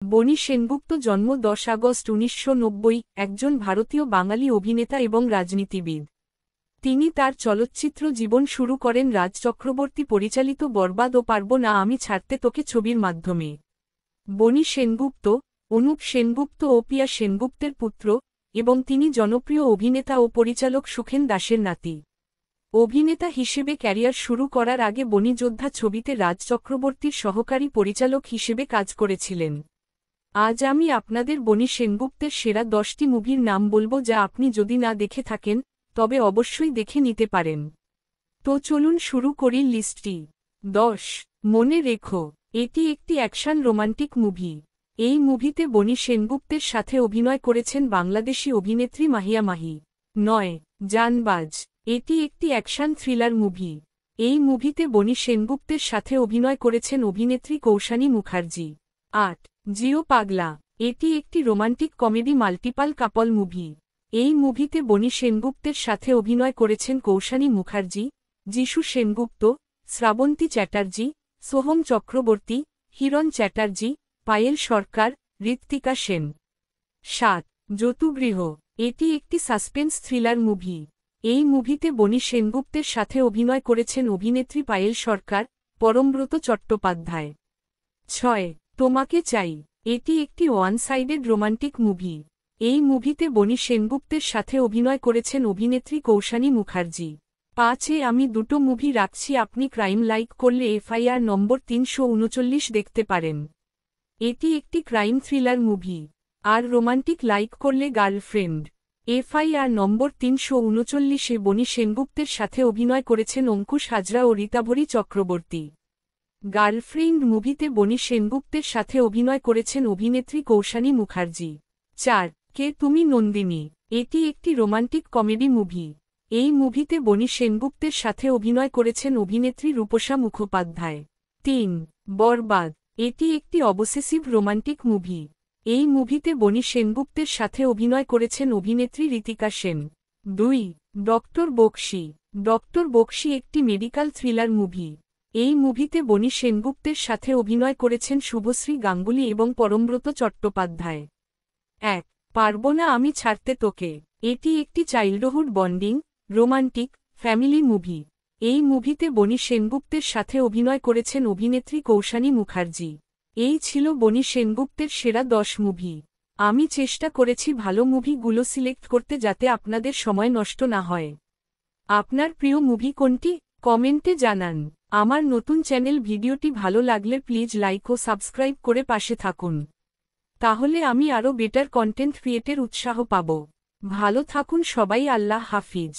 বনি সেনগুপ্ত জন্ম 10 আগস্ট 1990, একজন ভারতীয় বাঙালি অভিনেতা এবং রাজনীতিবিদ। তিনি তার চলচ্চিত্র জীবন শুরু করেন রাজ চক্রবর্তী পরিচালিত বরবাদ ও পারব না আমি ছাড়তে তোকে ছবির মাধ্যমে। বনি সেনগুপ্ত, অনুপ সেনগুপ্ত ও পিয়া সেনগুপ্তের পুত্র, এবং তিনি জনপ্রিয় অভিনেতা ও পরিচালক সুখেন দাসের নাতি। অভিনেতা হিসেবে ক্যারিয়ার শুরু করার আগে বনি যোদ্ধা ছবিতে রাজ চক্রবর্তীর সহকারী পরিচালক হিসেবে কাজ করেছিলেন। আজ আমি আপনাদের বনি সেনগুপ্তের সেরা 10টি মুভির নাম বলবো যা আপনি যদি না দেখে থাকেন তবে অবশ্যই দেখে নিতে পারেন। তো চলুন শুরু করি লিস্টটি। 10। মনে রেখো, এটি একটি অ্যাকশন রোমান্টিক মুভি। এই মুভিতে বনি সেনগুপ্তের সাথে অভিনয় করেছেন বাংলাদেশি অভিনেত্রী মাহিয়া মাহি। 9। জানবাজ, এটি একটি অ্যাকশন থ্রিলার মুভি। এই মুভিতে বনি সেনগুপ্তের সাথে অভিনয় করেছেন অভিনেত্রী কৌশানী মুখার্জি। 8। জিও পাগলা, এটি একটি রোমান্টিক কমেডি মাল্টিপাল কাপল মুভি। এই মুভিতে বনি সেনগুপ্তের সাথে অভিনয় করেছেন কৌশানী মুখার্জি, যিশু সেনগুপ্ত, শ্রাবন্তী চ্যাটার্জি, সোহম চক্রবর্তী, হিরণ চ্যাটার্জি, পায়েল সরকার, ঋত্বিকা সেন। 7। যতুগৃহ, এটি একটি সাসপেন্স থ্রিলার মুভি। এই মুভিতে বনি সেনগুপ্তের সাথে অভিনয় করেছেন অভিনেত্রী পায়েল সরকার, পরমব্রত চট্টোপাধ্যায়। 6। তোমাকে চাই, এটি একটি ওয়ান সাইডেড রোমান্টিক মুভি। এই মুভিতে বনি সেনগুপ্তের সাথে অভিনয় করেছেন অভিনেত্রী কৌশানী মুখার্জি। 5 আমি দুটো মুভি রাখছি, আপনি ক্রাইম লাইক করলে FIR নম্বর 339 দেখতে পারেন। এটি একটি ক্রাইম থ্রিলার মুভি। আর রোমান্টিক লাইক করলে গার্লফ্রেন্ড। FIR নম্বর 339 বনি সেনগুপ্তের সাথে অভিনয় করেছেন অঙ্কুশ হাজরা ও রীতাভরী চক্রবর্তী। গার্লফ্রেন্ড মুভিতে বনি সেনগুপ্তের সাথে অভিনয় করেছেন অভিনেত্রী কৌশানী মুখার্জি। 4 কে তুমি নন্দিনী, এটি একটি রোমান্টিক কমেডি মুভি। এই মুভিতে বনি সেনগুপ্তের সাথে অভিনয় করেছেন অভিনেত্রী রূপসা মুখোপাধ্যায়। 3 বরবাদ, এটি একটি অবসেসিভ রোমান্টিক মুভি। এই মুভিতে বনি সেনগুপ্তের সাথে অভিনয় করেছেন অভিনেত্রী ঋতিকা সেন। 2 ডক্টর বক্সি, ডক্টর বক্সি একটি মেডিকেল থ্রিলার মুভি। এই মুভিতে বনি সেনগুপ্তের সাথে অভিনয় করেছেন শুভশ্রী গাঙ্গুলি এবং পরমব্রত চট্টোপাধ্যায়। 1 পারব না আমি ছাড়তে তোকে, এটি একটি childhood bonding, romantic, family movie. এই মুভিতে বনি সেনগুপ্তের সাথে অভিনয় করেছেন অভিনেত্রী কৌশানী মুখার্জি। এই ছিল বনি সেনগুপ্তের সেরা 10 মুভি। আমি চেষ্টা করেছি ভালো মুভিগুলো সিলেক্ট করতে যাতে আপনাদের সময় নষ্ট না হয়। আপনার প্রিয় মুভি কোনটি কমেন্টে জানান। আমার নতুন চ্যানেল ভিডিওটি ভালো লাগলে প্লিজ লাইক ও সাবস্ক্রাইব করে পাশে থাকুন। তাহলে আমি আরও বেটার কন্টেন্ট ক্রিয়েটের উৎসাহ পাব। ভালো থাকুন সবাই, আল্লাহ হাফিজ।